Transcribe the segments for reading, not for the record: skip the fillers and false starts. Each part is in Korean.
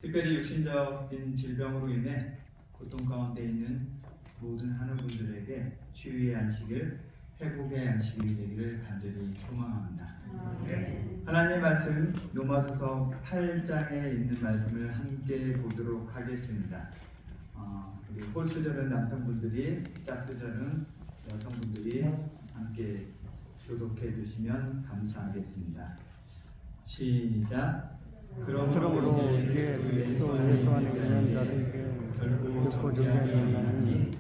특별히 육신적인 질병으로 인해 고통 가운데 있는 모든 한우분들에게 치유의 안식일, 회복의 안식일이 되기를 간절히 소망합니다. 하나님의 말씀 로마서서 8장에 있는 말씀을 함께 보도록 하겠습니다. 우리 홀수절은 남성분들이, 짝수절은 여성분들이 함께 교독해 주시면 감사하겠습니다. 시작. 그러므로 이제 그리스도 예수 안에 있는 자들에게 결코 존재하지 않나니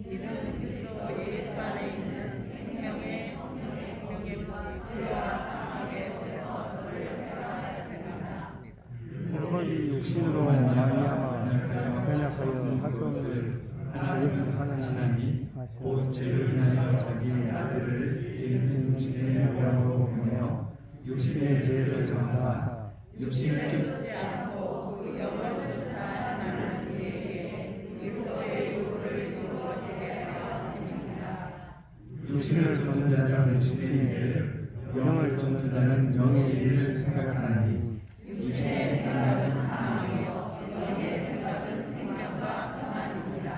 이는 그리스도 예수 안에 있는 생명의 불의와 사망의 벌에서 너를 해하여 생각났습니다. 율법이 육신으로 말미암아 연약하여 할 수 없는 그것을 하나님이 곧 죄로 인하여 자기의 아들을 죄인 육신의 모양으로 보내어 육신의 죄를 정사하사 육신을 듣지 않고 그 영을 쫓아 나는 우리에게 율법의 요구를 이루어지게 하여 하심이니라. 육신을 쫓는 자는 육신의 일을, 영을 쫓는 자는 영의 일을 생각하나니 육신의 생각은 사망이요 영의 생각은 생명과 평안이니라.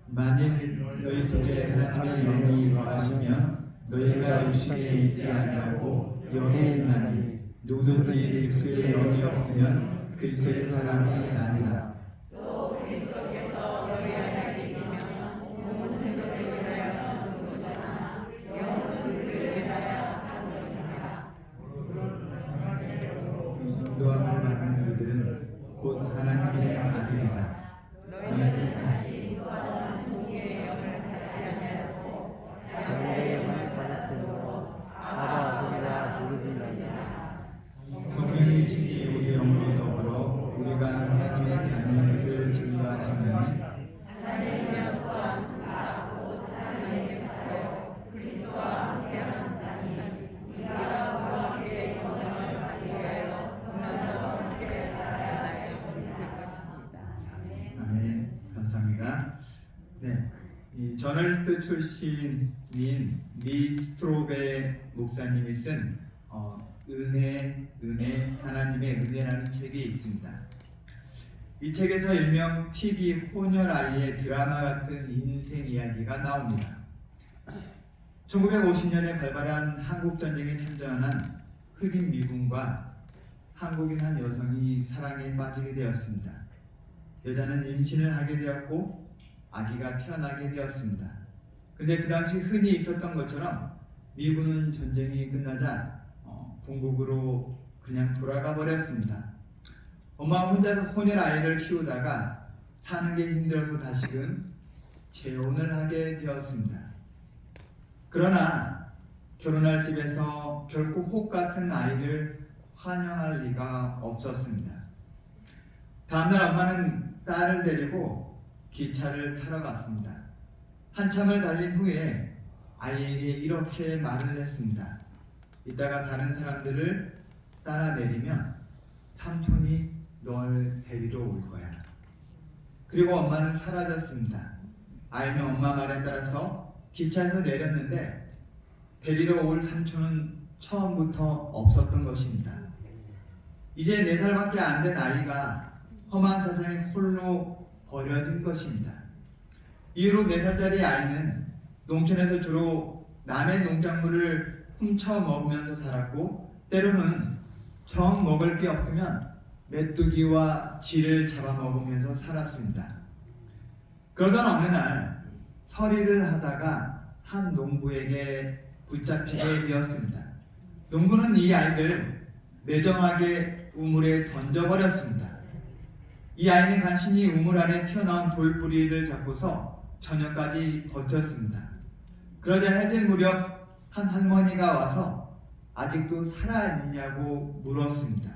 만일 너희 속에 하나님의 영이 거하시면 너희가 육신에 있지 아니하고 영에 있나니 누구든지 그리스도의 영이 없으면 그리스도의 사람이 아니라. 또 그리스도께서 너희 안에 계시면 몸은 죄를 위하여 죽은 것이나 영은 의를 위하여 산 것이니라. 인도함을 받는 그들은 곧 하나님의 아들이라. 너희는 다시 무서운 종기의 영을 찾지 아니하고 양의 영을 받았으므로 아바 아버지라 부르짖느니라. 성령이 친히 우리 영으로 더불어 우리가 하나님의 자녀인 것을 증거하시나니 하나님이면 또한 부사 곧 하나님께서 그리스도와 함께하는 단사니 우리가 그와 함께 영광을 받기 위하여 고난과 함께 나아가야 하실 것입니다. 아멘. 감사합니다. 네, 이 저널리스트 출신인 리 스트로베 목사님이 쓴 하나님의 은혜라는 책이 있습니다. 이 책에서 일명 티기 혼혈아이의 드라마 같은 인생 이야기가 나옵니다. 1950년에 발발한 한국전쟁에 참전한 흑인 미군과 한국인 한 여성이 사랑에 빠지게 되었습니다. 여자는 임신을 하게 되었고 아기가 태어나게 되었습니다. 근데 그 당시 흔히 있었던 것처럼 미군은 전쟁이 끝나자 본국으로 그냥 돌아가 버렸습니다. 엄마가 혼자서 혼혈 아이를 키우다가 사는 게 힘들어서 다시금 재혼을 하게 되었습니다. 그러나 결혼할 집에서 결코 혹 같은 아이를 환영할 리가 없었습니다. 다음날 엄마는 딸을 데리고 기차를 타러 갔습니다. 한참을 달린 후에 아이에게 이렇게 말을 했습니다. 이따가 다른 사람들을 따라 내리면 삼촌이 널 데리러 올 거야. 그리고 엄마는 사라졌습니다. 아이는 엄마 말에 따라서 기차에서 내렸는데 데리러 올 삼촌은 처음부터 없었던 것입니다. 이제 4살밖에 안 된 아이가 험한 세상에 홀로 버려진 것입니다. 이후로 4살짜리 아이는 농촌에서 주로 남의 농작물을 훔쳐 먹으면서 살았고 때로는 정 먹을 게 없으면 메뚜기와 쥐를 잡아먹으면서 살았습니다. 그러던 어느 날 서리를 하다가 한 농부에게 붙잡히게 되었습니다. 농부는 이 아이를 매정하게 우물에 던져버렸습니다. 이 아이는 간신히 우물 안에 튀어나온 돌뿌리를 잡고서 저녁까지 버텼습니다. 그러자 해질 무렵 한 할머니가 와서 아직도 살아있냐고 물었습니다.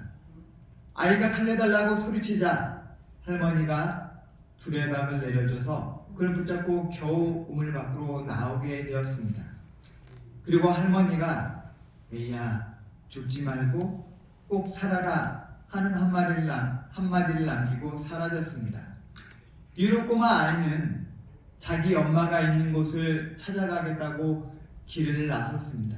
아이가 살려달라고 소리치자 할머니가 두레박을 내려줘서 그를 붙잡고 겨우 우물 밖으로 나오게 되었습니다. 그리고 할머니가 애야 죽지 말고 꼭 살아라 하는 한마디를 남기고 사라졌습니다. 이후로 꼬마 아이는 자기 엄마가 있는 곳을 찾아가겠다고 길을 나섰습니다.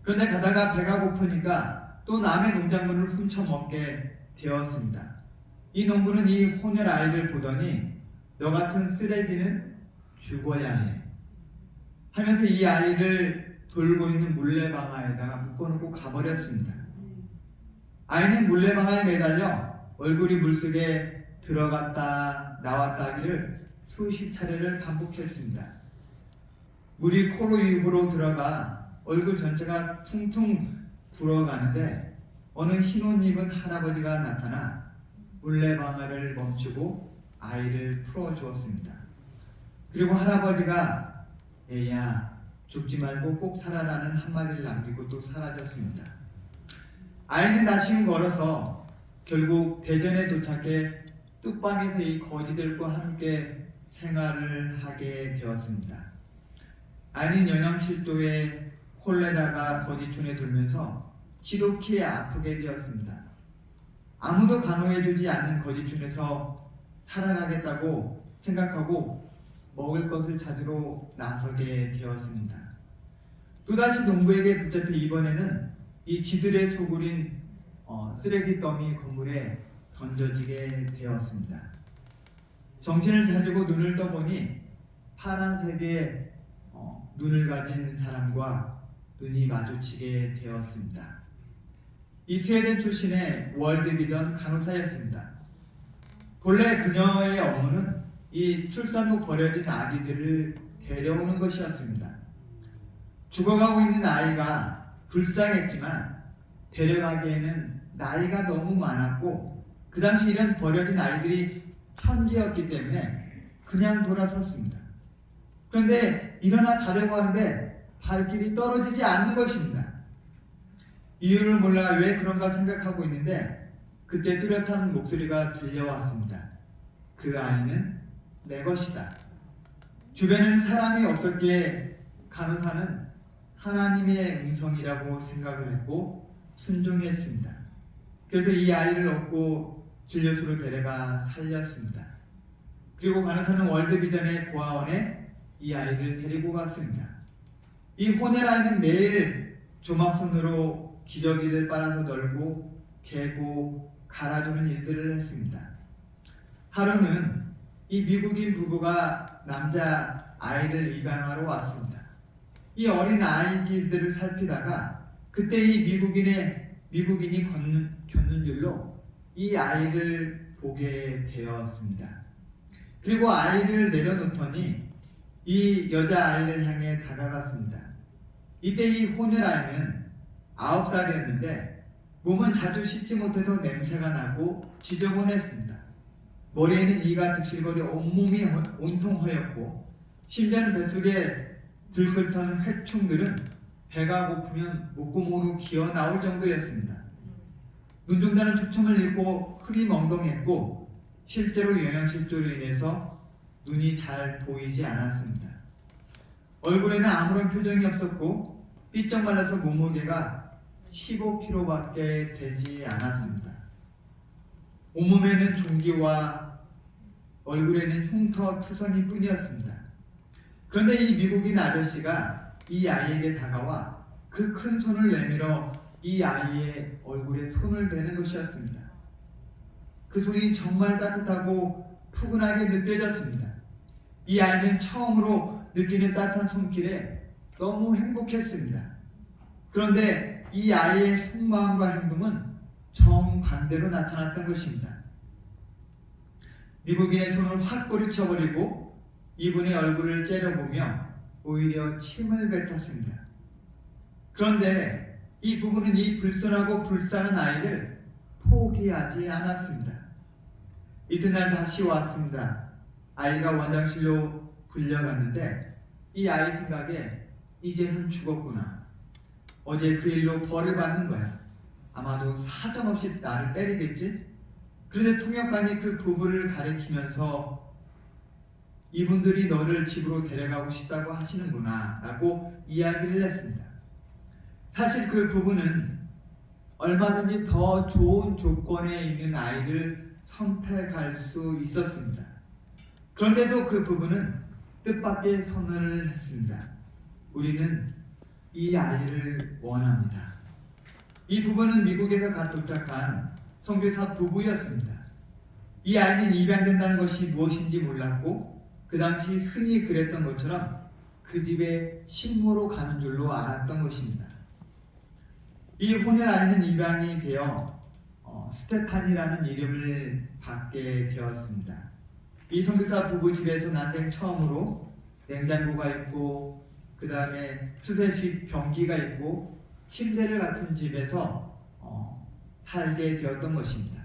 그런데 가다가 배가 고프니까 또 남의 농작물을 훔쳐 먹게 되었습니다. 이 농부는 이 혼혈 아이를 보더니 너 같은 쓰레기는 죽어야 해 하면서 이 아이를 돌고 있는 물레방아에다가 묶어놓고 가버렸습니다. 아이는 물레방아에 매달려 얼굴이 물속에 들어갔다 나왔다 하기를 수십 차례를 반복했습니다. 물이 코로 입으로 들어가 얼굴 전체가 퉁퉁 불어가는데 어느 흰 옷 입은 할아버지가 나타나 물레방아를 멈추고 아이를 풀어주었습니다. 그리고 할아버지가 애야 죽지 말고 꼭 살아라는 한마디를 남기고 또 사라졌습니다. 아이는 다시금 걸어서 결국 대전에 도착해 뚝방에서 이 거지들과 함께 생활을 하게 되었습니다. 아이는 영양실조에 콜레라가 거지촌에 돌면서 지독히 아프게 되었습니다. 아무도 간호해주지 않는 거지촌에서 살아가겠다고 생각하고 먹을 것을 찾으러 나서게 되었습니다. 또다시 농부에게 붙잡혀 이번에는 이 쥐들의 소굴인 쓰레기 더미 건물에 던져지게 되었습니다. 정신을 차리고 눈을 떠보니 파란색의 눈을 가진 사람과 눈이 마주치게 되었습니다. 이 스웨덴 출신의 월드비전 간호사였습니다. 본래 그녀의 업무는 이 출산 후 버려진 아기들을 데려오는 것이었습니다. 죽어가고 있는 아이가 불쌍했지만 데려가기에는 나이가 너무 많았고 그 당시 이런 버려진 아이들이 천지였기 때문에 그냥 돌아섰습니다. 그런데 일어나 가려고 하는데 발길이 떨어지지 않는 것입니다. 이유를 몰라 왜 그런가 생각하고 있는데 그때 뚜렷한 목소리가 들려왔습니다. 그 아이는 내 것이다. 주변에는 사람이 없었기에 간호사는 하나님의 음성이라고 생각을 했고 순종했습니다. 그래서 이 아이를 얻고 진료소로 데려가 살렸습니다. 그리고 간호사는 월드비전의 고아원에 이 아이를 데리고 갔습니다. 이 혼혈 아이는 매일 조막손으로 기저귀를 빨아서 널고 개고 갈아주는 일들을 했습니다. 하루는 이 미국인 부부가 남자 아이를 입양하러 왔습니다. 이 어린 아이들을 살피다가 그때 이 미국인이 걷는 줄로 이 아이를 보게 되었습니다. 그리고 아이를 내려놓더니 이 여자아이를 향해 다가갔습니다. 이때 이 혼혈 아이는 9살이었는데 몸은 자주 씻지 못해서 냄새가 나고 지저분했습니다. 머리에는 이가 득실거려 온몸이 온통 허였고 심지어는 뱃속에 들끓던 회충들은 배가 고프면 목구멍으로 기어 나올 정도였습니다. 눈동자는 초점을 잃고 흐리멍덩했고 실제로 영양실조로 인해서 눈이 잘 보이지 않았습니다. 얼굴에는 아무런 표정이 없었고 삐쩍 말라서 몸무게가 15kg밖에 되지 않았습니다. 온몸에는 종기와 얼굴에는 흉터 투성이 뿐이었습니다. 그런데 이 미국인 아저씨가 이 아이에게 다가와 그 큰 손을 내밀어 이 아이의 얼굴에 손을 대는 것이었습니다. 그 손이 정말 따뜻하고 푸근하게 느껴졌습니다. 이 아이는 처음으로 느끼는 따뜻한 손길에 너무 행복했습니다. 그런데 이 아이의 속마음과 행동은 정반대로 나타났던 것입니다. 미국인의 손을 확 뿌리쳐버리고 이분의 얼굴을 째려보며 오히려 침을 뱉었습니다. 그런데 이 부부는 이 불순하고 불쌍한 아이를 포기하지 않았습니다. 이튿날 다시 왔습니다. 아이가 원장실로 불려갔는데 이 아이 생각에 이제는 죽었구나. 어제 그 일로 벌을 받는 거야. 아마도 사정없이 나를 때리겠지? 그런데 통역관이 그 부부를 가리키면서 이분들이 너를 집으로 데려가고 싶다고 하시는구나 라고 이야기를 했습니다. 사실 그 부부는 얼마든지 더 좋은 조건에 있는 아이를 선택할 수 있었습니다. 그런데도 그 부부는 뜻밖의 선언을 했습니다. 우리는 이 아이를 원합니다. 이 부부는 미국에서 갓 도착한 선교사 부부였습니다. 이 아이는 입양된다는 것이 무엇인지 몰랐고 그 당시 흔히 그랬던 것처럼 그 집에 식모로 가는 줄로 알았던 것입니다. 이 혼혈 아이는 입양이 되어 스테판이라는 이름을 받게 되었습니다. 이 선교사 부부 집에서 난생 처음으로 냉장고가 있고 그 다음에 수세식 변기가 있고 침대를 갖춘 집에서 살게 되었던 것입니다.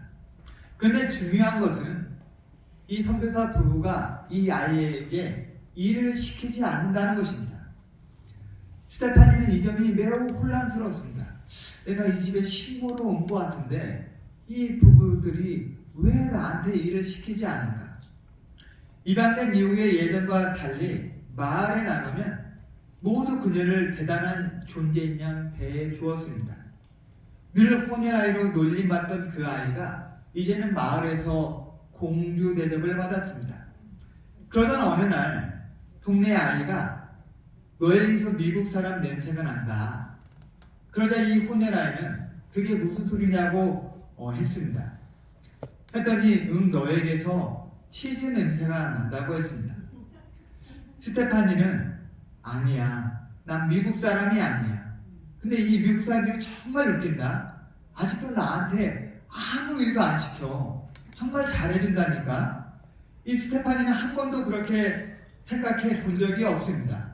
그런데 중요한 것은 이 선교사 부부가 이 아이에게 일을 시키지 않는다는 것입니다. 스테파니는 이 점이 매우 혼란스러웠습니다. 내가 이 집에 식모로 온 것 같은데 이 부부들이 왜 나한테 일을 시키지 않을까? 입양된 이후에 예전과 달리 마을에 나가면 모두 그녀를 대단한 존재인 양 대해 주었습니다. 늘 혼혈아이로 놀림받던 그 아이가 이제는 마을에서 공주 대접을 받았습니다. 그러던 어느 날 동네 아이가 너에게서 미국 사람 냄새가 난다. 그러자 이 혼혈아이는 그게 무슨 소리냐고 했습니다. 했더니 너에게서 치즈 냄새가 난다고 했습니다. 스테파니는 아니야, 난 미국 사람이 아니야. 근데 이 미국 사람들이 정말 웃긴다. 아직도 나한테 아무 일도 안 시켜. 정말 잘해준다니까. 이 스테파니는 한 번도 그렇게 생각해 본 적이 없습니다.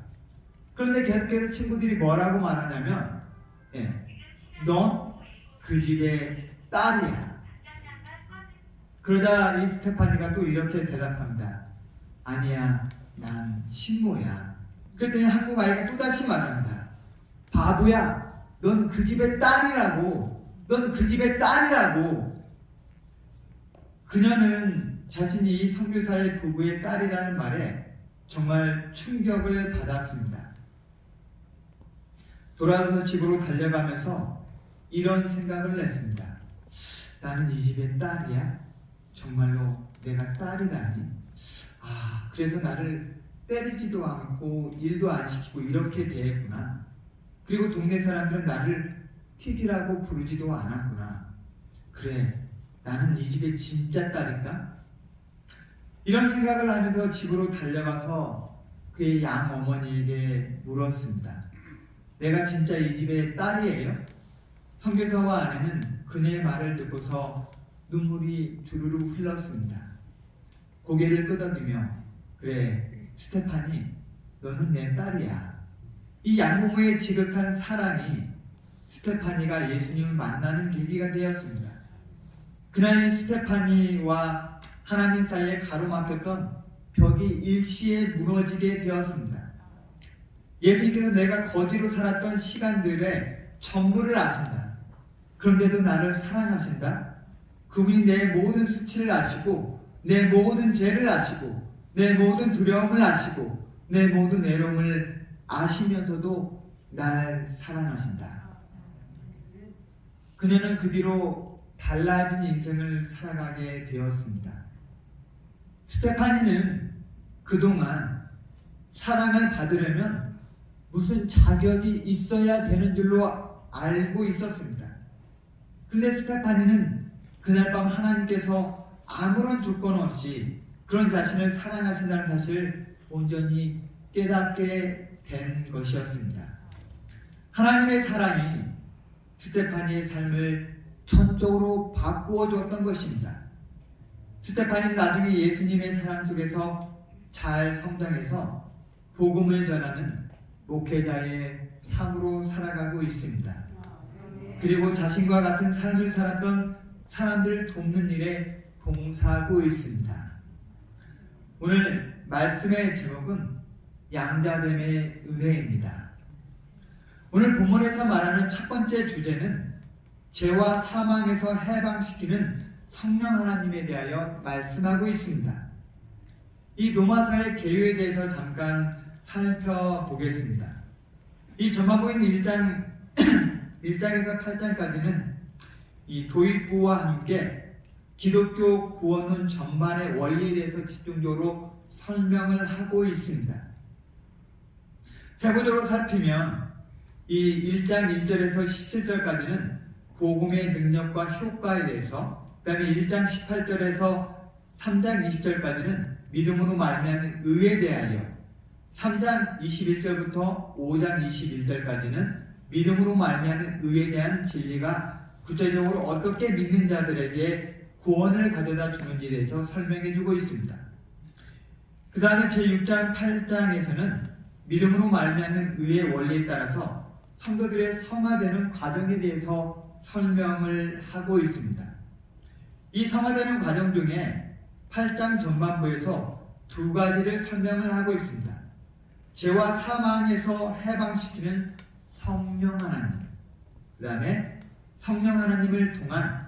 그런데 계속해서 친구들이 뭐라고 말하냐면 넌 그 집의 딸이야. 그러자 이 스테파니가 또 이렇게 대답합니다. 아니야, 난 식모야. 그랬더니 한국 아이가 또다시 말합니다. 바보야, 넌 그 집의 딸이라고. 넌 그 집의 딸이라고. 그녀는 자신이 이 선교사의 부부의 딸이라는 말에 정말 충격을 받았습니다. 돌아와서 집으로 달려가면서 이런 생각을 했습니다. 나는 이 집의 딸이야? 정말로 내가 딸이다니? 그래서 나를 때리지도 않고 일도 안 시키고 이렇게 대했구나. 그리고 동네 사람들은 나를 틱이라고 부르지도 않았구나. 그래, 나는 이 집의 진짜 딸인가? 이런 생각을 하면서 집으로 달려가서 그의 양어머니에게 물었습니다. 내가 진짜 이 집의 딸이에요? 선교사와 아내는 그녀의 말을 듣고서 눈물이 주르륵 흘렀습니다. 고개를 끄덕이며 그래, 스테파니, 너는 내 딸이야. 이 양부부의 지극한 사랑이 스테파니가 예수님을 만나는 계기가 되었습니다. 그날 스테파니와 하나님 사이에 가로막혔던 벽이 일시에 무너지게 되었습니다. 예수님께서 내가 거지로 살았던 시간들의 전부를 아신다. 그런데도 나를 사랑하신다. 그분이 내 모든 수치를 아시고 내 모든 죄를 아시고 내 모든 두려움을 아시고 내 모든 외로움을 아시면서도 날 사랑하신다. 그녀는 그 뒤로 달라진 인생을 살아가게 되었습니다. 스테파니는 그동안 사랑을 받으려면 무슨 자격이 있어야 되는 줄로 알고 있었습니다. 그런데 스테파니는 그날 밤 하나님께서 아무런 조건 없이 그런 자신을 사랑하신다는 사실을 온전히 깨닫게 된 것이었습니다. 하나님의 사랑이 스테파니의 삶을 전적으로 바꾸어 주었던 것입니다. 스테파니는 나중에 예수님의 사랑 속에서 잘 성장해서 복음을 전하는 목회자의 삶으로 살아가고 있습니다. 그리고 자신과 같은 삶을 살았던 사람들을 돕는 일에 봉사하고 있습니다. 오늘 말씀의 제목은 양자됨의 은혜입니다. 오늘 본문에서 말하는 첫 번째 주제는 죄와 사망에서 해방시키는 성령 하나님에 대하여 말씀하고 있습니다. 이 로마서의 개요에 대해서 잠깐 살펴보겠습니다. 이 전반부인 1장에서 8장까지는 이 도입부와 함께 기독교 구원론 전반의 원리에 대해서 집중적으로 설명을 하고 있습니다. 세부적으로 살피면 이 1장 1절에서 17절까지는 복음의 능력과 효과에 대해서, 그 다음에 1장 18절에서 3장 20절까지는 믿음으로 말미암는 의에 대하여, 3장 21절부터 5장 21절까지는 믿음으로 말미암는 의에 대한 진리가 구체적으로 어떻게 믿는 자들에게 구원을 가져다 주는지에 대해서 설명해 주고 있습니다. 그 다음에 제6장 8장에서는 믿음으로 말미암는 의의 원리에 따라서 성도들의 성화되는 과정에 대해서 설명을 하고 있습니다. 이 성화되는 과정 중에 8장 전반부에서 두 가지를 설명을 하고 있습니다. 죄와 사망에서 해방시키는 성령 하나님, 그 다음에 성령 하나님을 통한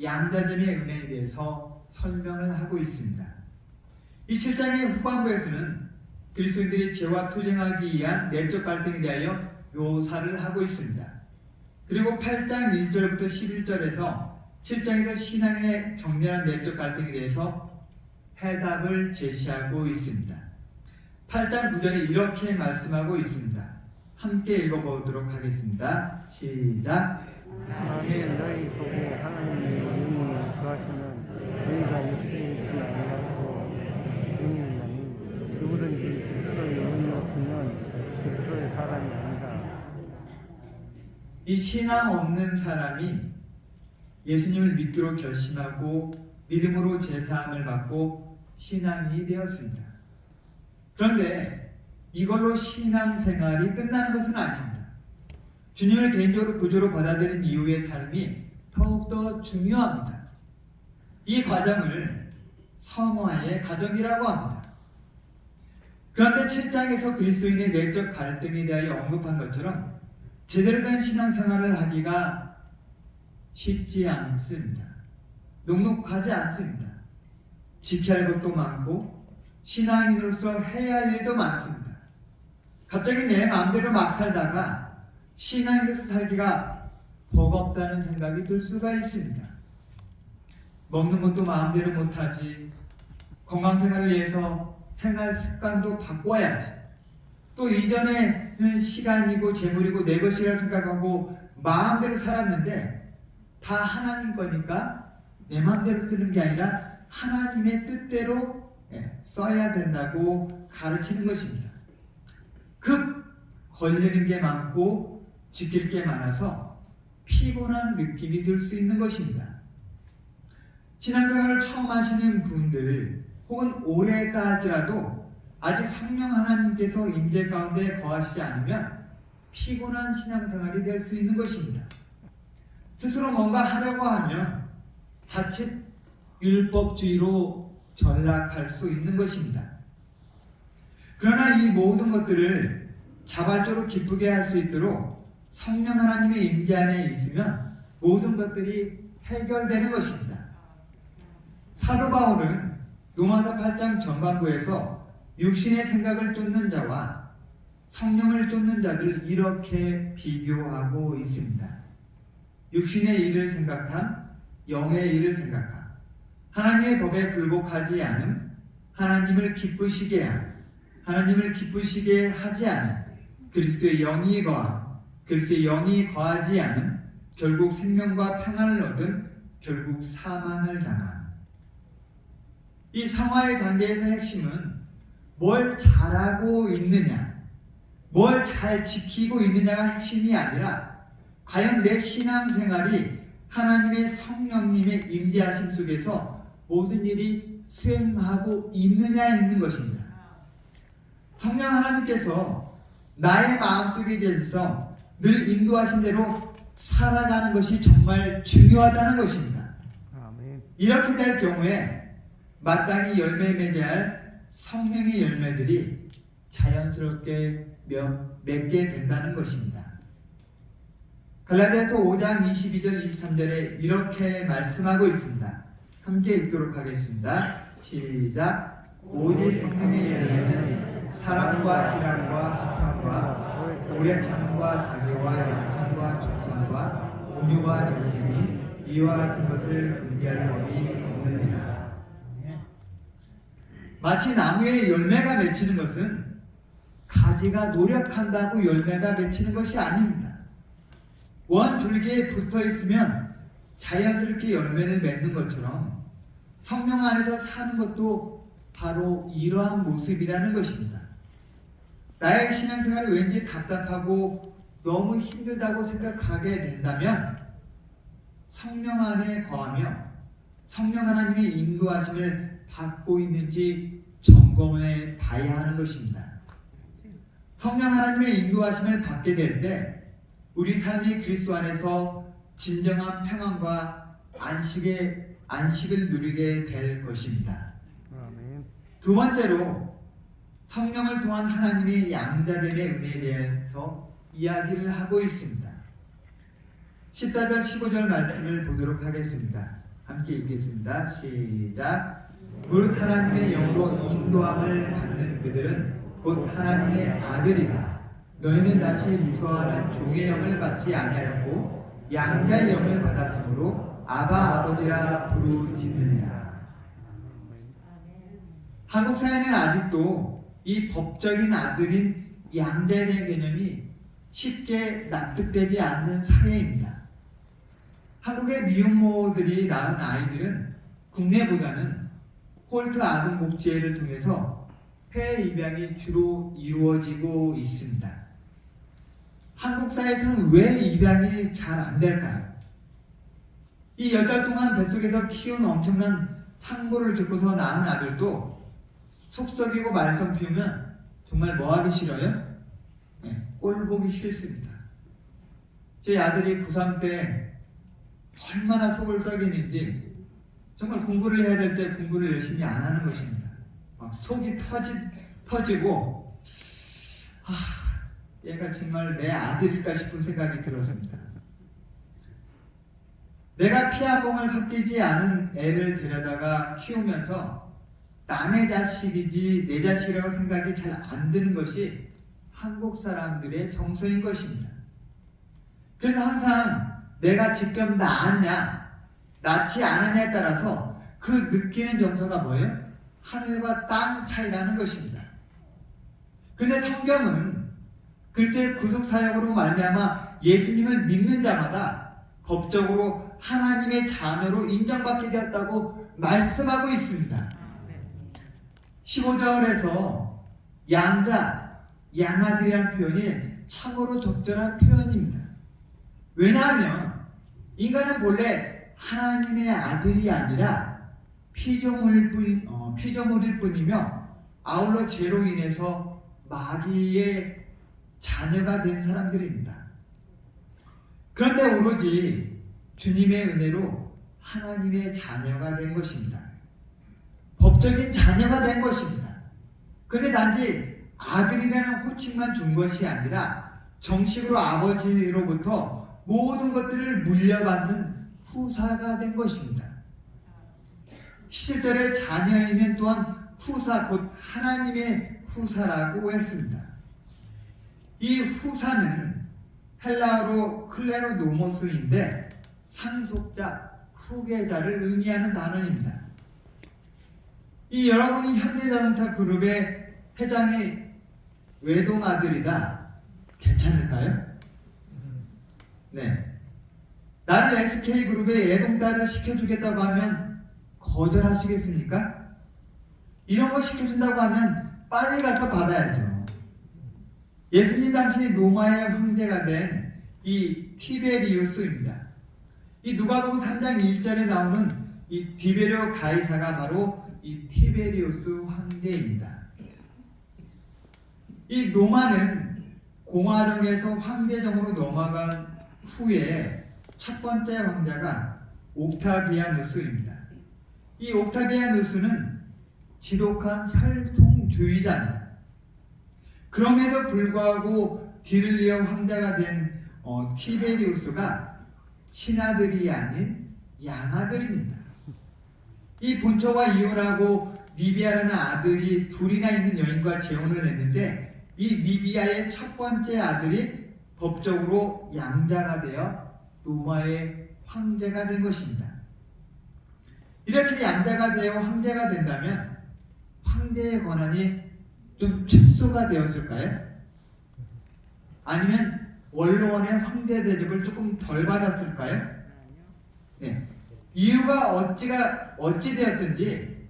양자됨의 은혜에 대해서 설명을 하고 있습니다. 이 7장의 후반부에서는 그리스도인들이 죄와 투쟁하기 위한 내적 갈등에 대하여 묘사를 하고 있습니다. 그리고 8장 1절부터 11절에서 7장에서 신앙인의 격렬한 내적 갈등에 대해서 해답을 제시하고 있습니다. 8장 9절에 이렇게 말씀하고 있습니다. 함께 읽어보도록 하겠습니다. 시작. 만일 너희 속에 하나님의 영이 거하시면 너희가 육신에 있지 아니하고 영이 있나니 누구든지 그리스도의 영이 없으면 그리스도의 사람이 아니라. 이 신앙 없는 사람이 예수님을 믿기로 결심하고 믿음으로 제사함을 받고 신앙인이 되었습니다. 그런데 이걸로 신앙생활이 끝나는 것은 아닙니다. 주님을 개인적으로 구주로 받아들인 이후의 삶이 더욱더 중요합니다. 이 과정을 성화의 과정이라고 합니다. 그런데 7장에서 그리스도인의 내적 갈등에 대하여 언급한 것처럼 제대로 된 신앙생활을 하기가 쉽지 않습니다. 녹록하지 않습니다. 지켜야 할 것도 많고 신앙인으로서 해야 할 일도 많습니다. 갑자기 내 마음대로 막 살다가 신앙인으로서 살기가 버겁다는 생각이 들 수가 있습니다. 먹는 것도 마음대로 못하지, 건강생활을 위해서 생활 습관도 바꿔야지, 또 이전에는 시간이고 재물이고 내 것이라 생각하고 마음대로 살았는데 다 하나님 거니까 내 마음대로 쓰는 게 아니라 하나님의 뜻대로 써야 된다고 가르치는 것입니다. 급 걸리는 게 많고 지킬 게 많아서 피곤한 느낌이 들 수 있는 것입니다. 신앙생활을 처음 하시는 분들 혹은 오래 했다 할지라도 아직 성령 하나님께서 임재 가운데 거하시지 않으면 피곤한 신앙생활이 될 수 있는 것입니다. 스스로 뭔가 하려고 하면 자칫 율법주의로 전락할 수 있는 것입니다. 그러나 이 모든 것들을 자발적으로 기쁘게 할 수 있도록 성령 하나님의 임재 안에 있으면 모든 것들이 해결되는 것입니다. 사도 바울은 로마서 8장 전반부에서 육신의 생각을 쫓는 자와 성령을 쫓는 자들을 이렇게 비교하고 있습니다. 육신의 일을 생각함, 영의 일을 생각함, 하나님의 법에 불복하지 않음, 하나님을 기쁘시게 함, 하나님을 기쁘시게 하지 않음, 그리스도의 영이 거함, 그리스도의 영이 거하지 않음, 결국 생명과 평안을 얻음, 결국 사망을 당함. 이 성화의 관계에서 핵심은 뭘 잘하고 있느냐, 뭘 잘 지키고 있느냐가 핵심이 아니라 과연 내 신앙생활이 하나님의 성령님의 임재하심 속에서 모든 일이 수행하고 있느냐 있는 것입니다. 성령 하나님께서 나의 마음속에 계셔서 늘 인도하신 대로 살아가는 것이 정말 중요하다는 것입니다. 아멘. 이렇게 될 경우에 마땅히 열매 맺어야 할 성령의 열매들이 자연스럽게 맺게 된다는 것입니다. 갈라디아서 5장 22절 23절에 이렇게 말씀하고 있습니다. 함께 읽도록 하겠습니다. 시작. 오직 성령의 열매는 사랑과 희락과 화평과 오래 참음과 자비와 양선과 충성과 온유와 전심이 이와 같은 것을 금기할 법이 없느니라. 마치 나무에 열매가 맺히는 것은 가지가 노력한다고 열매가 맺히는 것이 아닙니다. 원 줄기에 붙어 있으면 자연스럽게 열매를 맺는 것처럼 성령 안에서 사는 것도 바로 이러한 모습이라는 것입니다. 나의 신앙생활이 왠지 답답하고 너무 힘들다고 생각하게 된다면 성령 안에 거하며 성령 하나님의 인도하심을 받고 있는지 점검해 봐야 하는 것입니다. 성령 하나님의 인도하심을 받게 될 때 우리 삶이 그리스도 안에서 진정한 평안과 안식을 누리게 될 것입니다. 아멘. 두 번째로 성령을 통한 하나님의 양자됨의 은혜에 대해서 이야기를 하고 있습니다. 14절 15절 말씀을 보도록 하겠습니다. 함께 읽겠습니다. 시작. 무릇 하나님의 영으로 인도함을 받는 그들은 곧 하나님의 아들이라. 너희는 다시 무서워하는 종의 영을 받지 아니하였고 양자의 영을 받았으므로 아바 아버지라 부르짖느니라. 한국 사회는 아직도 이 법적인 아들인 양자에 대한 개념이 쉽게 납득되지 않는 사회입니다. 한국의 미혼모들이 낳은 아이들은 국내보다는 홀트 아동 복지회를 통해서 폐 입양이 주로 이루어지고 있습니다. 한국 사회에서는 왜 입양이 잘 안 될까요? 이 10달 동안 뱃속에서 키운 엄청난 상고를 겪고서 낳은 아들도 속썩이고 말썽 피우면 정말 뭐 하기 싫어요? 네, 꼴 보기 싫습니다. 제 아들이 고3 때 얼마나 속을 썩이는지 정말 공부를 해야 될 때 공부를 열심히 안 하는 것입니다. 막 속이 터지고 얘가 정말 내 아들일까 싶은 생각이 들었습니다. 내가 피 한 봉을 섞이지 않은 애를 데려다가 키우면서 남의 자식이지 내 자식이라고 생각이 잘 안 드는 것이 한국 사람들의 정서인 것입니다. 그래서 항상 내가 직접 낳지 않았냐에 따라서 그 느끼는 정서가 뭐예요? 하늘과 땅 차이라는 것입니다. 그런데 성경은 그리스도의 구속 사역으로 말미암아 예수님을 믿는 자마다 법적으로 하나님의 자녀로 인정받게 되었다고 말씀하고 있습니다. 15절에서 양아들이라는 표현이 참으로 적절한 표현입니다. 왜냐하면 인간은 본래 하나님의 아들이 아니라 피조물일 뿐이며 아울러 죄로 인해서 마귀의 자녀가 된 사람들입니다. 그런데 오로지 주님의 은혜로 하나님의 자녀가 된 것입니다. 법적인 자녀가 된 것입니다. 그런데 단지 아들이라는 호칭만 준 것이 아니라 정식으로 아버지로부터 모든 것들을 물려받는 후사가 된 것입니다. 17절에 자녀이면 또한 후사, 곧 하나님의 후사라고 했습니다. 이 후사는 헬라어로 클레로노모스인데 상속자, 후계자를 의미하는 단어입니다. 이 여러분이 현대자동차 그룹의 회장의 외동아들이다. 괜찮을까요? 네. 나를 SK그룹의 외동딸을 시켜주겠다고 하면 거절하시겠습니까? 이런 거 시켜준다고 하면 빨리 가서 받아야죠. 예수님 당시 로마의 황제가 된 이 티베리우스입니다. 이 누가복음 3장 1절에 나오는 이 디베리오 가이사가 바로 이 티베리우스 황제입니다. 이 로마는 공화정에서 황제정으로 넘어간 후에 첫 번째 황제가 옥타비아누스입니다. 이 옥타비아누스는 지독한 혈통주의자입니다. 그럼에도 불구하고 디를리오 황제가 된 티베리우스가 친아들이 아닌 양아들입니다. 이 본처와 이혼하고 리비아라는 아들이 둘이나 있는 여인과 재혼을 했는데 이 리비아의 첫 번째 아들이 법적으로 양자가 되어 로마의 황제가 된 것입니다. 이렇게 양자가 되어 황제가 된다면 황제의 권한이 좀 축소가 되었을까요? 아니면 원로원의 황제 대접을 조금 덜 받았을까요? 네. 이유가 어찌 되었든지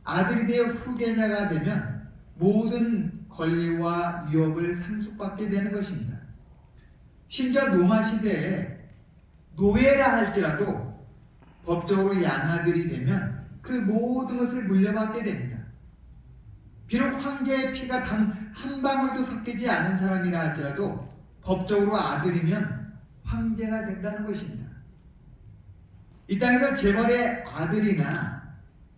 아들이 되어 후계자가 되면 모든 권리와 위협을 상속받게 되는 것입니다. 심지어 로마 시대에 노예라 할지라도 법적으로 양아들이 되면 그 모든 것을 물려받게 됩니다. 비록 황제의 피가 단 한 방울도 섞이지 않은 사람이라 할지라도 법적으로 아들이면 황제가 된다는 것입니다. 이 땅에서 재벌의 아들이나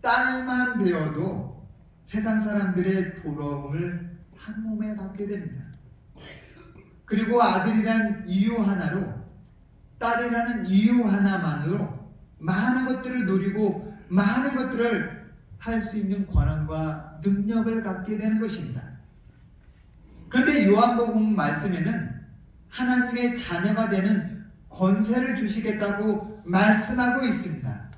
딸만 되어도 세상 사람들의 부러움을 한 몸에 받게 됩니다. 그리고 아들이란 이유 하나로, 딸이라는 이유 하나만으로 많은 것들을 누리고 많은 것들을 할 수 있는 권한과 능력을 갖게 되는 것입니다. 그런데 요한복음 말씀에는 하나님의 자녀가 되는 권세를 주시겠다고 말씀하고 있습니다.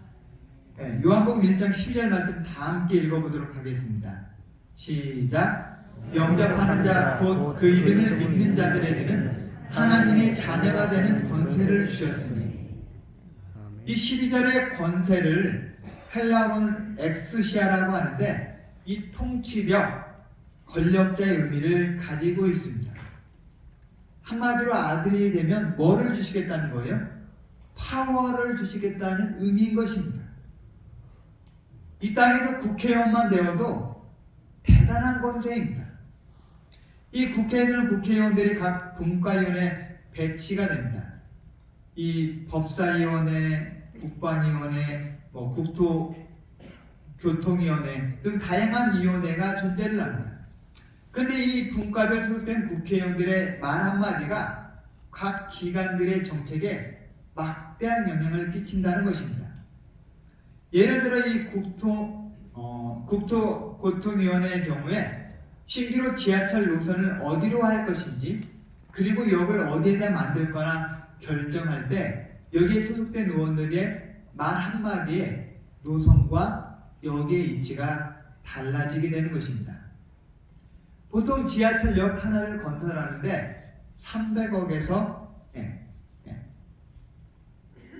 요한복음 1장 12절 말씀 다 함께 읽어보도록 하겠습니다. 시작. 영접하는 자 곧 그 이름을 믿는 자들에게는 하나님의 자녀가 되는 권세를 주셨으니. 이 12절의 권세를 헬라어로는 엑스시아라고 하는데 이 통치력, 권력자의 의미를 가지고 있습니다. 한마디로 아들이 되면 뭐를 주시겠다는 거예요? 파워를 주시겠다는 의미인 것입니다. 이 땅에서 국회의원만 되어도 대단한 권세입니다. 이 국회에서는 국회의원들이 각 분과위원회에 배치가 됩니다. 이 법사위원회, 국방위원회, 국토교통위원회 등 다양한 위원회가 존재를 합니다. 그런데 이 분과별 소속된 국회의원들의 말 한마디가 각 기관들의 정책에 막대한 영향을 끼친다는 것입니다. 예를 들어 이 국토교통위원회의 경우에 신규로 지하철 노선을 어디로 할 것인지 그리고 역을 어디에다 만들 거나 결정할 때 여기에 소속된 의원들의 말 한마디에 노선과 역의 위치가 달라지게 되는 것입니다. 보통 지하철역 하나를 건설하는데 300억에서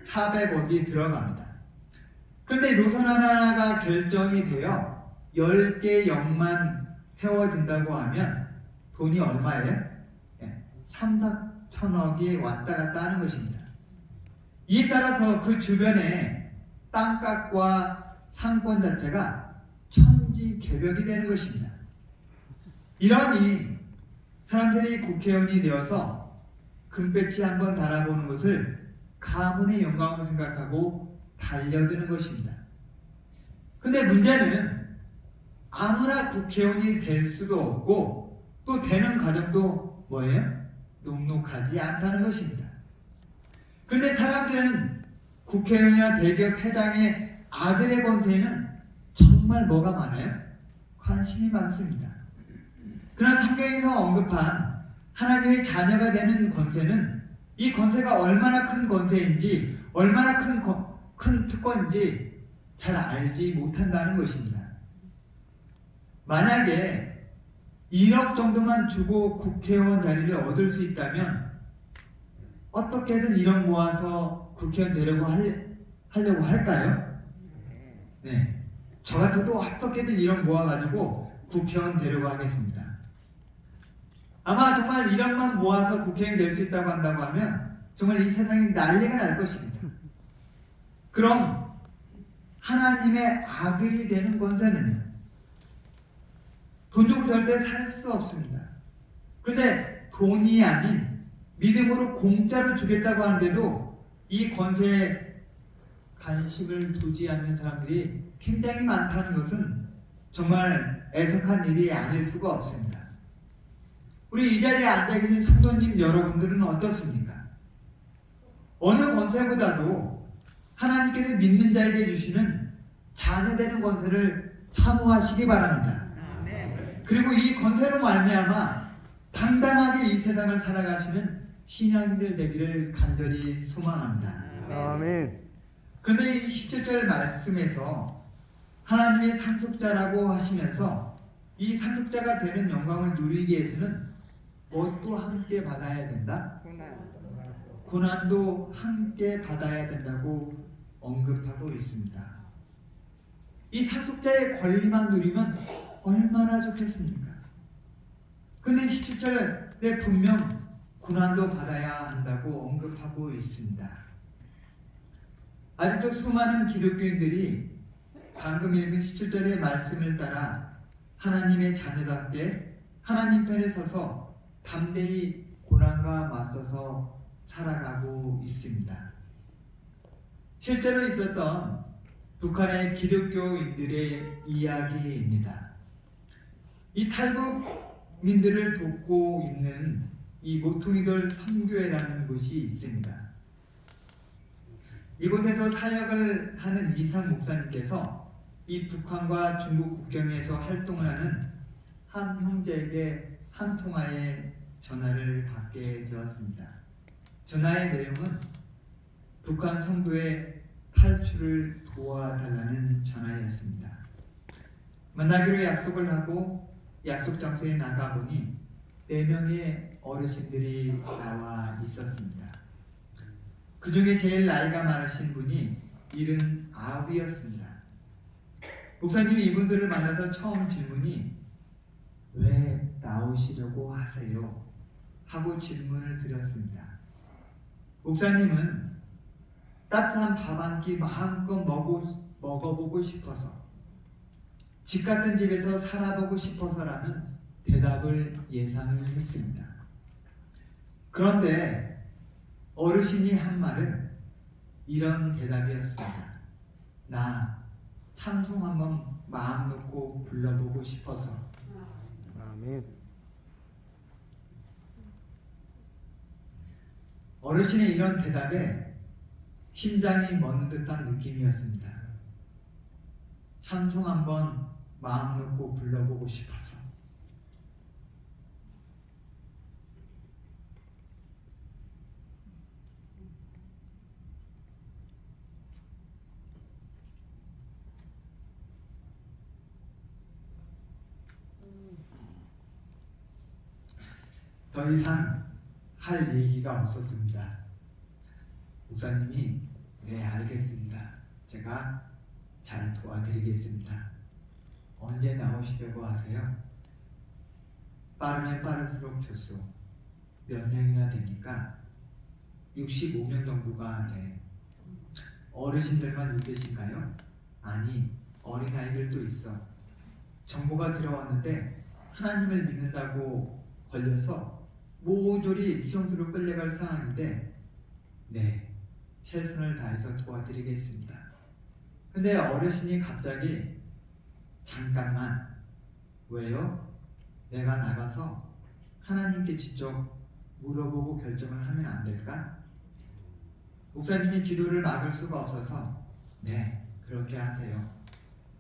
400억이 들어갑니다. 그런데 노선 하나가 결정이 되어 10개 역만 세워진다고 하면 돈이 얼마예요? 3, 4천억이 왔다 갔다 하는 것입니다. 이에 따라서 그 주변에 땅값과 상권 자체가 천지개벽이 되는 것입니다. 이러니 사람들이 국회의원이 되어서 금배지 한번 달아보는 것을 가문의 영광으로 생각하고 달려드는 것입니다. 근데 문제는 아무나 국회의원이 될 수도 없고 또 되는 과정도 뭐예요? 녹록하지 않다는 것입니다. 그런데 사람들은 국회의원이나 대기업 회장의 아들의 권세에는 정말 뭐가 많아요? 관심이 많습니다. 그러나 성경에서 언급한 하나님의 자녀가 되는 권세는 이 권세가 얼마나 큰 권세인지 얼마나 큰 특권인지 잘 알지 못한다는 것입니다. 만약에 1억 정도만 주고 국회의원 자리를 얻을 수 있다면 어떻게든 1억 모아서 국회의원 되려고 하려고 할까요? 네, 저 같아도 어떻게든 1억 모아가지고 국회의원 되려고 하겠습니다. 아마 정말 1억만 모아서 국회의원이 될 수 있다고 한다고 하면 정말 이 세상이 난리가 날 것입니다. 그럼 하나님의 아들이 되는 권세는요? 돈 주고 절대 살 수 없습니다. 그런데 돈이 아닌 믿음으로 공짜로 주겠다고 하는데도 이 권세에 관심을 두지 않는 사람들이 굉장히 많다는 것은 정말 애석한 일이 아닐 수가 없습니다. 우리 이 자리에 앉아 계신 성도님 여러분들은 어떻습니까? 어느 권세보다도 하나님께서 믿는 자에게 주시는 자녀되는 권세를 사모하시기 바랍니다. 그리고 이 권세로 말미암아 당당하게 이 세상을 살아가시는 신앙인들 되기를 간절히 소망합니다. 아멘. 그런데 이 17절 말씀에서 하나님의 상속자라고 하시면서 이 상속자가 되는 영광을 누리기 위해서는 무엇도 함께 받아야 된다? 고난도 함께 받아야 된다고 언급하고 있습니다. 이 상속자의 권리만 누리면 얼마나 좋겠습니까? 근데 17절에 분명 고난도 받아야 한다고 언급하고 있습니다. 아직도 수많은 기독교인들이 방금 읽은 17절의 말씀을 따라 하나님의 자녀답게 하나님 편에 서서 담대히 고난과 맞서서 살아가고 있습니다. 실제로 있었던 북한의 기독교인들의 이야기입니다. 이 탈북민들을 돕고 있는 이 모퉁이돌 선교회라는 곳이 있습니다. 이곳에서 사역을 하는 이상 목사님께서 이 북한과 중국 국경에서 활동을 하는 한 형제에게 한 통화의 전화를 받게 되었습니다. 전화의 내용은 북한 성도의 탈출을 도와달라는 전화였습니다. 만나기로 약속을 하고 약속 장소에 나가보니 4명의 어르신들이 나와 있었습니다. 그 중에 제일 나이가 많으신 분이 79이었습니다. 목사님이 이분들을 만나서 처음 질문이 왜 나오시려고 하세요? 하고 질문을 드렸습니다. 목사님은 따뜻한 밥 한 끼 마음껏 먹어보고 싶어서, 집 같은 집에서 살아보고 싶어서라는 대답을 예상을 했습니다. 그런데 어르신이 한 말은 이런 대답이었습니다. 나 찬송 한번 마음 놓고 불러보고 싶어서. 아멘. 어르신의 이런 대답에 심장이 멎는 듯한 느낌이었습니다. 찬송 한번 마음 놓고 불러보고 싶어서. 더 이상 할 얘기가 없었습니다. 목사님이 네, 알겠습니다. 제가 잘 도와드리겠습니다. 언제 나오시려고 하세요? 빠르면 빠를수록 좋소. 몇 명이나 됩니까? 65명 정도가 돼. 어르신들만 있으신가요? 아니, 어린아이들도 있어. 정보가 들어왔는데 하나님을 믿는다고 걸려서 모조리 수용소로 끌려갈 상황인데 네, 최선을 다해서 도와드리겠습니다. 근데 어르신이 갑자기 잠깐만, 왜요? 내가 나가서 하나님께 직접 물어보고 결정을 하면 안 될까? 목사님이 기도를 막을 수가 없어서 네, 그렇게 하세요.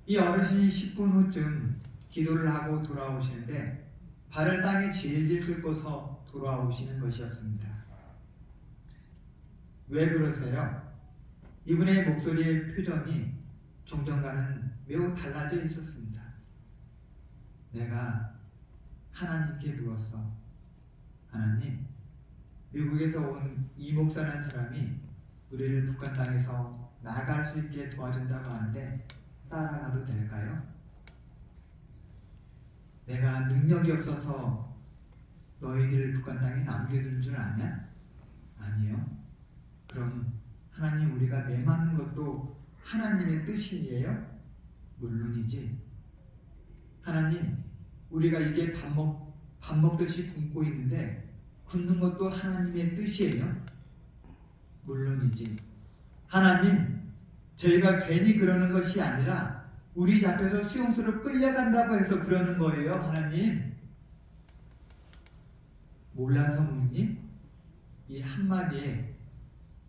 이 어르신이 10분 후쯤 기도를 하고 돌아오시는데 발을 땅에 질질 긁고서 돌아오시는 것이었습니다. 왜 그러세요? 이분의 목소리의 표정이 종전과는 매우 달라져 있었습니다. 내가 하나님께 물었어. 하나님, 미국에서 온 이 목사라는 사람이 우리를 북한 땅에서 나갈 수 있게 도와준다고 하는데 따라가도 될까요? 내가 능력이 없어서 너희들 북한 땅에 남겨둘 줄 아냐? 아니요. 그럼 하나님, 우리가 매맞는 것도 하나님의 뜻이에요? 물론이지. 하나님, 우리가 이게 밥 먹듯이 굶고 있는데 굶는 것도 하나님의 뜻이에요? 물론이지. 하나님, 저희가 괜히 그러는 것이 아니라 우리 잡혀서 수용소로 끌려간다고 해서 그러는 거예요. 하나님, 몰라서 묻니? 이 한마디에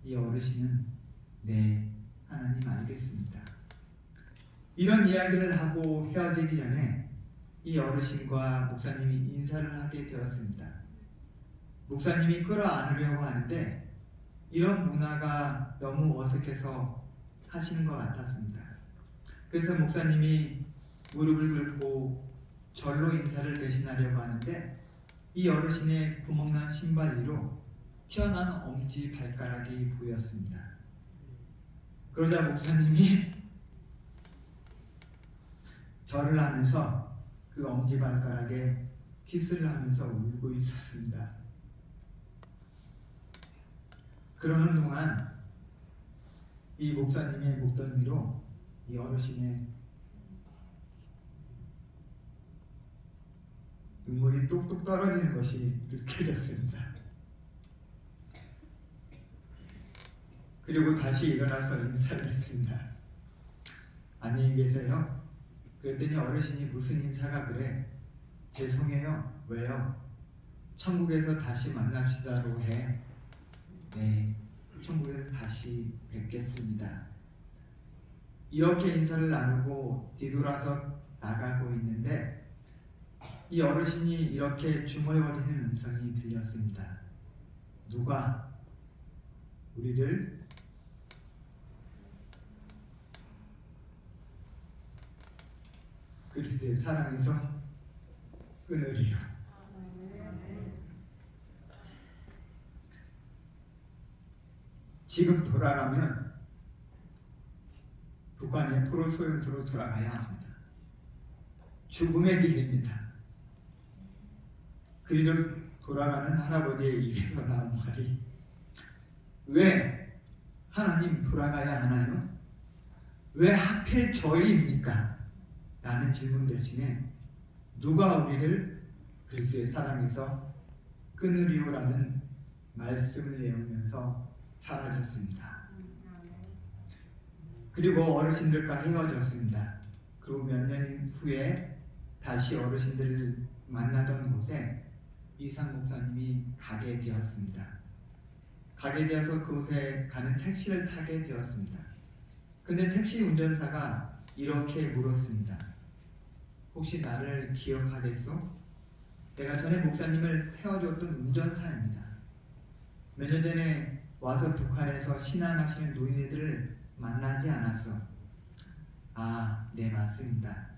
이 어르신은 네, 하나님 알겠습니다. 이런 이야기를 하고 헤어지기 전에 이 어르신과 목사님이 인사를 하게 되었습니다. 목사님이 끌어안으려고 하는데 이런 문화가 너무 어색해서 하시는 것 같았습니다. 그래서 목사님이 무릎을 꿇고 절로 인사를 대신하려고 하는데 이 어르신의 구멍난 신발 위로 튀어나온 엄지 발가락이 보였습니다. 그러자 목사님이 절을 하면서 그 엄지발가락에 키스를 하면서 울고 있었습니다. 그러는 동안 이 목사님의 목덜미로 이 어르신의 눈물이 똑똑 떨어지는 것이 느껴졌습니다. 그리고 다시 일어나서 인사를 했습니다. 안녕히 계세요. 그랬더니 어르신이 무슨 인사가 그래? 죄송해요. 왜요? 천국에서 다시 만납시다로 해. 네, 천국에서 다시 뵙겠습니다. 이렇게 인사를 나누고 뒤돌아서 나가고 있는데 이 어르신이 이렇게 중얼거리는 음성이 들렸습니다. 누가 우리를 그리스도의 사랑에서 끊으리요. 지금 돌아가면 북한의 포로 소용소로 돌아가야 합니다. 죽음의 길입니다. 그리로 돌아가는 할아버지의 입에서 나온 말이 왜 하나님 돌아가야 하나요? 왜 하필 저희입니까? 라는 질문 대신에 누가 우리를 그리스도의 사랑에서 끊으리오라는 말씀을 내오면서 사라졌습니다. 그리고 어르신들과 헤어졌습니다. 그리고 몇 년 후에 다시 어르신들을 만나던 곳에 이상 목사님이 가게 되었습니다. 가게 되어서 그곳에 가는 택시를 타게 되었습니다. 근데 택시 운전사가 이렇게 물었습니다. 혹시 나를 기억하겠소? 내가 전에 목사님을 태워줬던 운전사입니다. 몇 년 전에 와서 북한에서 신앙하시는 노인네들을 만나지 않았어? 아, 네, 맞습니다.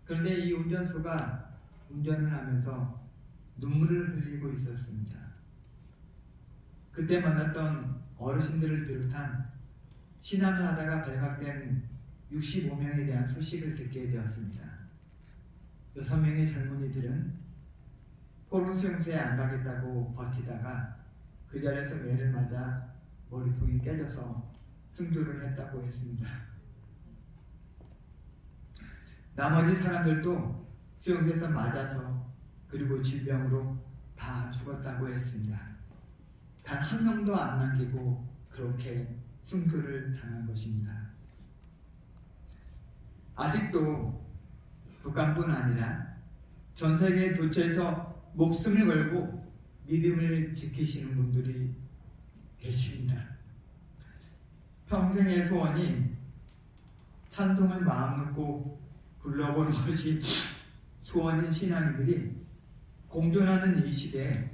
그런데 이 운전수가 운전을 하면서 눈물을 흘리고 있었습니다. 그때 만났던 어르신들을 비롯한 신앙을 하다가 발각된 65명에 대한 소식을 듣게 되었습니다. 6명의 젊은이들은 포로 수용소에 안 가겠다고 버티다가 그 자리에서 매를 맞아 머리통이 깨져서 순교를 했다고 했습니다. 나머지 사람들도 수용소에서 맞아서 그리고 질병으로 다 죽었다고 했습니다. 단 한 명도 안 남기고 그렇게 순교를 당한 것입니다. 아직도 북한뿐 아니라 전 세계 도처에서 목숨을 걸고 믿음을 지키시는 분들이 계십니다. 평생의 소원이 찬송을 마음 놓고 불러보는 것이 소원인 신앙인들이 공존하는 이 시대에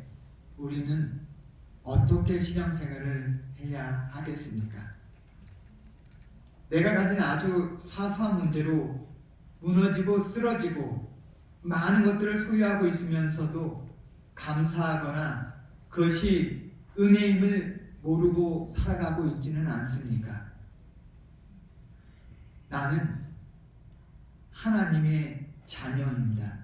우리는 어떻게 신앙생활을 해야 하겠습니까? 내가 가진 아주 사소한 문제로 무너지고 쓰러지고 많은 것들을 소유하고 있으면서도 감사하거나 그것이 은혜임을 모르고 살아가고 있지는 않습니까? 나는 하나님의 자녀입니다.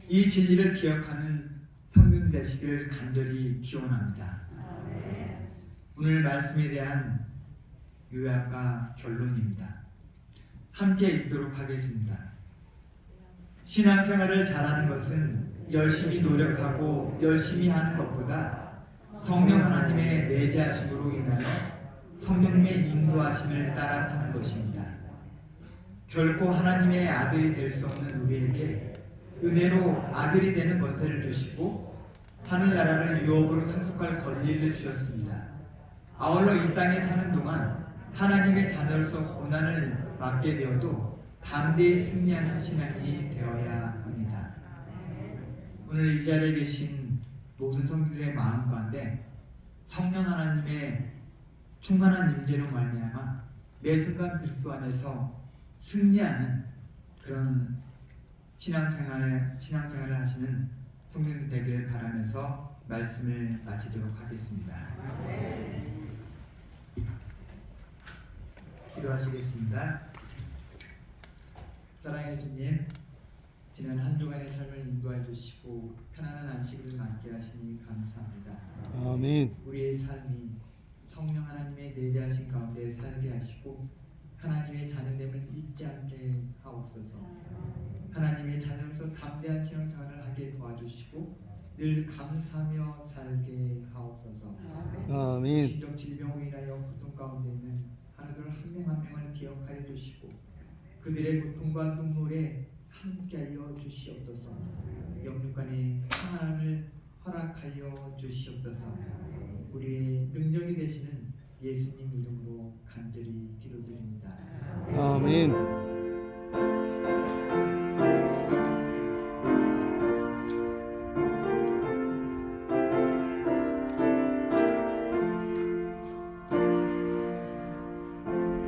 이 진리를 기억하는 성도들 되시기를 간절히 기원합니다. 오늘 말씀에 대한 요약과 결론입니다. 함께 읽도록 하겠습니다. 신앙생활을 잘하는 것은 열심히 노력하고 열심히 하는 것보다 성령 하나님의 내재하심으로 인하여 성령님의 인도하심을 따라 사는 것입니다. 결코 하나님의 아들이 될 수 없는 우리에게 은혜로 아들이 되는 권세를 주시고 하늘나라를 유업으로 상속할 권리를 주셨습니다. 아울러 이 땅에 사는 동안 하나님의 자녀로서 고난을 맞게 되어도 담대히 승리하는 신앙이 되어야 합니다. 오늘 이 자리에 계신 모든 성도들의 마음 가운데 성령 하나님의 충만한 임재로 말미암아 매 순간 그리스도 안에서 승리하는 그런 신앙생활을 하시는 성도들 되기를 바라면서 말씀을 마치도록 하겠습니다. 기도하시겠습니다. 사랑의 주님, 지난 한 주간의 삶을 인도해 주시고 편안한 안식을 맞게 하시니 감사합니다. 아멘. 우리의 삶이 성령 하나님의 내재하신 가운데 살게 하시고 하나님의 자녀됨을 잊지 않게 하옵소서. 하나님의 자녀로서 담대한 신앙생활을 하게 도와주시고 늘 감사하며 살게 하옵소서. 아멘. 신적 질병으로 인하여 고통 가운데 있는 하나들 한 명 한 명을 기억하여 주시고 그들의 고통과 눈물에 함께하여 주시옵소서. 영육간의 평안함을 허락하여 주시옵소서. 우리의 능력이 되시는 예수님 이름으로 간절히 기도드립니다. 아멘.